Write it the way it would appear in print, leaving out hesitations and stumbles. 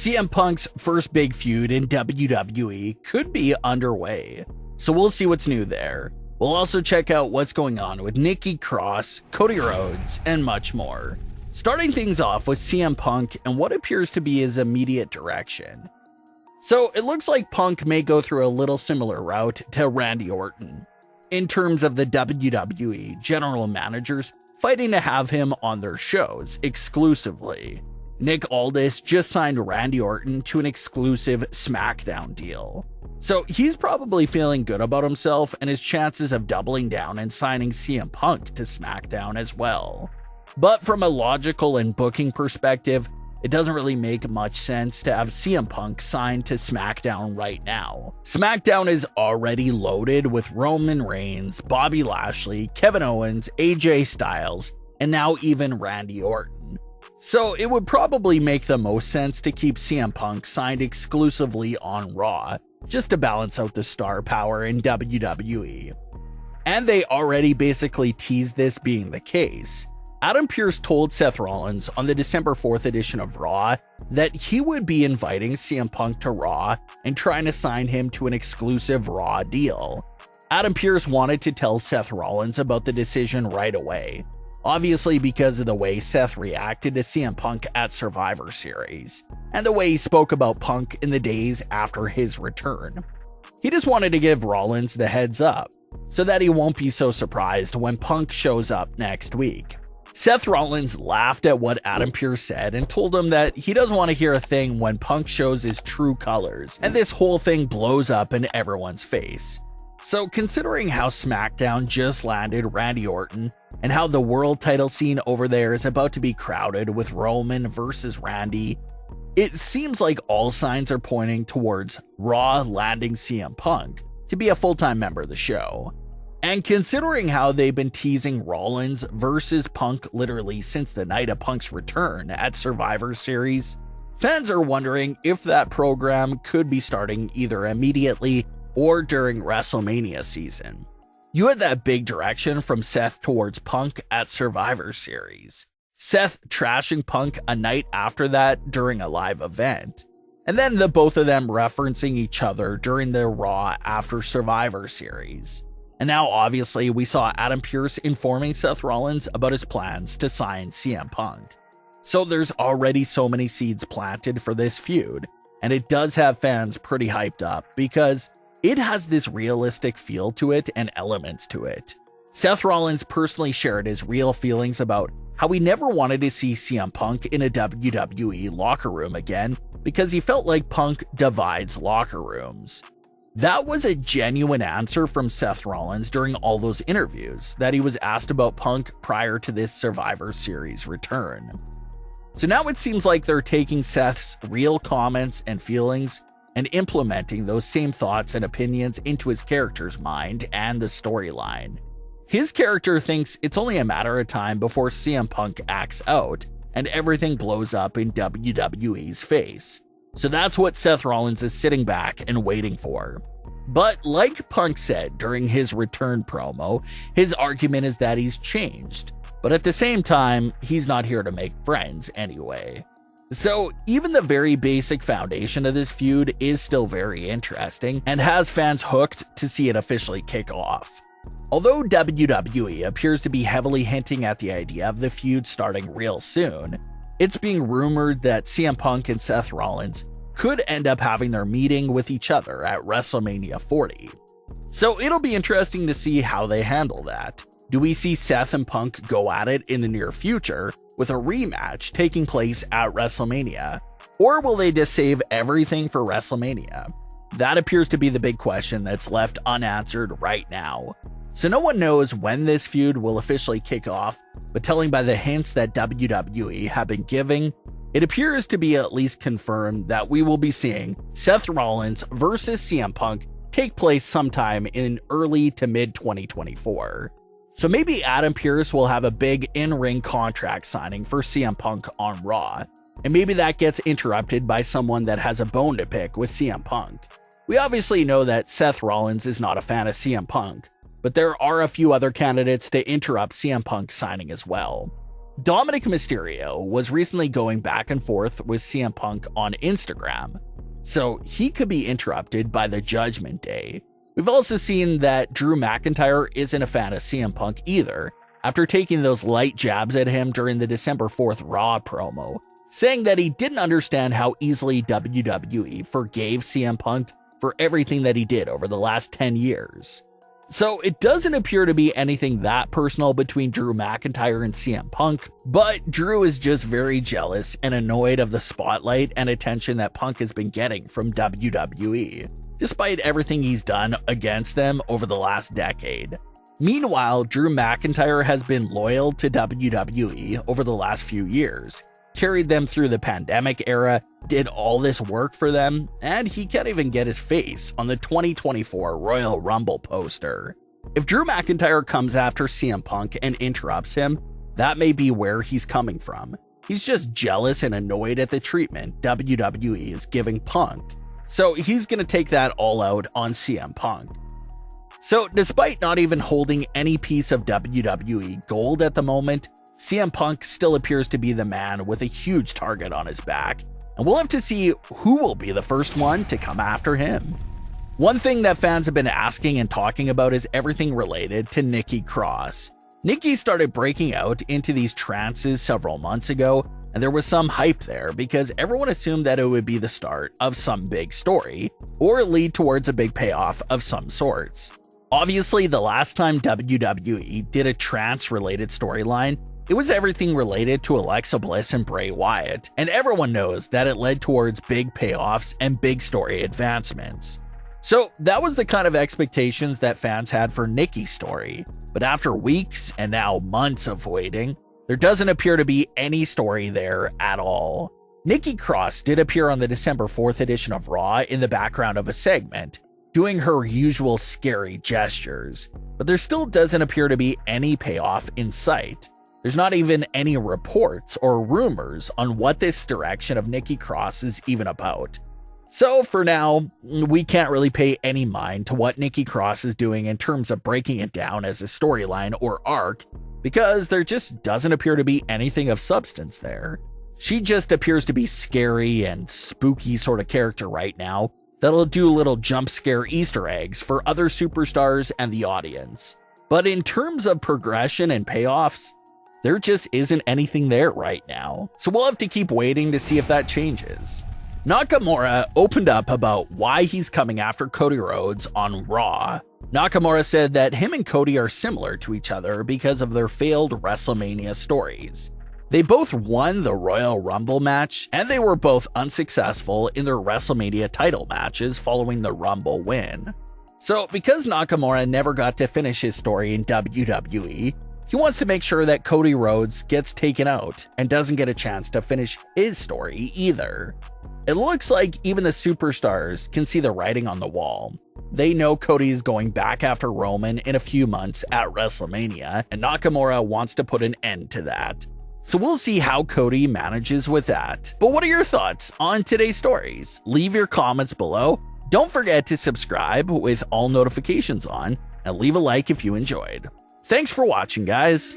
CM Punk's first big feud in WWE could be underway, so we'll see what's new there. We'll also check out what's going on with Nikki Cross, Cody Rhodes, and much more. Starting things off with CM Punk and what appears to be his immediate direction. So it looks like Punk may go through a little similar route to Randy Orton, in terms of the WWE general managers fighting to have him on their shows exclusively. Nick Aldis just signed Randy Orton to an exclusive Smackdown deal. So he's probably feeling good about himself and his chances of doubling down and signing CM Punk to Smackdown as well. But from a logical and booking perspective, it doesn't really make much sense to have CM Punk signed to SmackDown right now. SmackDown is already loaded with Roman Reigns, Bobby Lashley, Kevin Owens, AJ Styles, and now even Randy Orton. So it would probably make the most sense to keep CM Punk signed exclusively on Raw, just to balance out the star power in WWE. And they already basically teased this being the case. Adam Pearce told Seth Rollins on the December 4th edition of Raw that he would be inviting CM Punk to Raw and trying to sign him to an exclusive Raw deal. Adam Pearce wanted to tell Seth Rollins about the decision right away, obviously because of the way Seth reacted to CM Punk at Survivor Series, and the way he spoke about Punk in the days after his return. He just wanted to give Rollins the heads up, so that he won't be so surprised when Punk shows up next week. Seth Rollins laughed at what Adam Pearce said and told him that he doesn't want to hear a thing when Punk shows his true colors, and this whole thing blows up in everyone's face. So considering how SmackDown just landed Randy Orton, and how the world title scene over there is about to be crowded with Roman versus Randy, it seems like all signs are pointing towards Raw landing CM Punk to be a full-time member of the show. And considering how they've been teasing Rollins versus Punk literally since the night of Punk's return at Survivor Series, fans are wondering if that program could be starting either immediately or during WrestleMania season. You had that big direction from Seth towards Punk at Survivor Series, Seth trashing Punk a night after that during a live event, and then the both of them referencing each other during the Raw after Survivor Series. And now obviously we saw Adam Pearce informing Seth Rollins about his plans to sign CM Punk. So there's already so many seeds planted for this feud, and it does have fans pretty hyped up because it has this realistic feel to it and elements to it. Seth Rollins personally shared his real feelings about how he never wanted to see CM Punk in a WWE locker room again because he felt like Punk divides locker rooms. That was a genuine answer from Seth Rollins during all those interviews that he was asked about Punk prior to this Survivor Series return. So now it seems like they're taking Seth's real comments and feelings and implementing those same thoughts and opinions into his character's mind and the storyline. His character thinks it's only a matter of time before CM Punk acts out and everything blows up in WWE's face. So that's what Seth Rollins is sitting back and waiting for. But like Punk said during his return promo, his argument is that he's changed. But at the same time, he's not here to make friends anyway. So even the very basic foundation of this feud is still very interesting and has fans hooked to see it officially kick off. Although WWE appears to be heavily hinting at the idea of the feud starting real soon, it's being rumored that CM Punk and Seth Rollins could end up having their meeting with each other at WrestleMania 40. So it'll be interesting to see how they handle that. Do we see Seth and Punk go at it in the near future with a rematch taking place at WrestleMania? Or will they just save everything for WrestleMania? That appears to be the big question that's left unanswered right now. So no one knows when this feud will officially kick off, but telling by the hints that WWE have been giving, it appears to be at least confirmed that we will be seeing Seth Rollins versus CM Punk take place sometime in early to mid 2024. So maybe Adam Pearce will have a big in-ring contract signing for CM Punk on Raw, and maybe that gets interrupted by someone that has a bone to pick with CM Punk. We obviously know that Seth Rollins is not a fan of CM Punk, but there are a few other candidates to interrupt CM Punk's signing as well. Dominik Mysterio was recently going back and forth with CM Punk on Instagram, so he could be interrupted by the Judgment Day. We've also seen that Drew McIntyre isn't a fan of CM Punk either, after taking those light jabs at him during the December 4th Raw promo, saying that he didn't understand how easily WWE forgave CM Punk for everything that he did over the last 10 years. So it doesn't appear to be anything that personal between Drew McIntyre and CM Punk, but Drew is just very jealous and annoyed of the spotlight and attention that Punk has been getting from WWE, despite everything he's done against them over the last decade. Meanwhile, Drew McIntyre has been loyal to WWE over the last few years, carried them through the pandemic era, did all this work for them, and he can't even get his face on the 2024 Royal Rumble poster. If Drew McIntyre comes after CM Punk and interrupts him, that may be where he's coming from. He's just jealous and annoyed at the treatment WWE is giving Punk, so he's gonna take that all out on CM Punk. So despite not even holding any piece of WWE gold at the moment, CM Punk still appears to be the man with a huge target on his back, and we'll have to see who will be the first one to come after him. One thing that fans have been asking and talking about is everything related to Nikki Cross. Nikki started breaking out into these trances several months ago, and there was some hype there because everyone assumed that it would be the start of some big story, or lead towards a big payoff of some sorts. Obviously, the last time WWE did a trance-related storyline, it was everything related to Alexa Bliss and Bray Wyatt, and everyone knows that it led towards big payoffs and big story advancements. So that was the kind of expectations that fans had for Nikki's story, but after weeks and now months of waiting, there doesn't appear to be any story there at all. Nikki Cross did appear on the December 4th edition of Raw in the background of a segment, doing her usual scary gestures, but there still doesn't appear to be any payoff in sight. There's not even any reports or rumors on what this direction of Nikki Cross is even about. So for now, we can't really pay any mind to what Nikki Cross is doing in terms of breaking it down as a storyline or arc, because there just doesn't appear to be anything of substance there. She just appears to be scary and spooky sort of character right now that'll do little jump scare Easter eggs for other superstars and the audience. But in terms of progression and payoffs, there just isn't anything there right now, so we'll have to keep waiting to see if that changes. Nakamura opened up about why he's coming after Cody Rhodes on Raw. Nakamura said that him and Cody are similar to each other because of their failed WrestleMania stories. They both won the Royal Rumble match, and they were both unsuccessful in their WrestleMania title matches following the Rumble win. So because Nakamura never got to finish his story in WWE, he wants to make sure that Cody Rhodes gets taken out and doesn't get a chance to finish his story either. It looks like even the superstars can see the writing on the wall. They know Cody is going back after Roman in a few months at WrestleMania, and Nakamura wants to put an end to that. So we'll see how Cody manages with that. But what are your thoughts on today's stories? Leave your comments below. Don't forget to subscribe with all notifications on, and leave a like if you enjoyed. Thanks for watching, guys.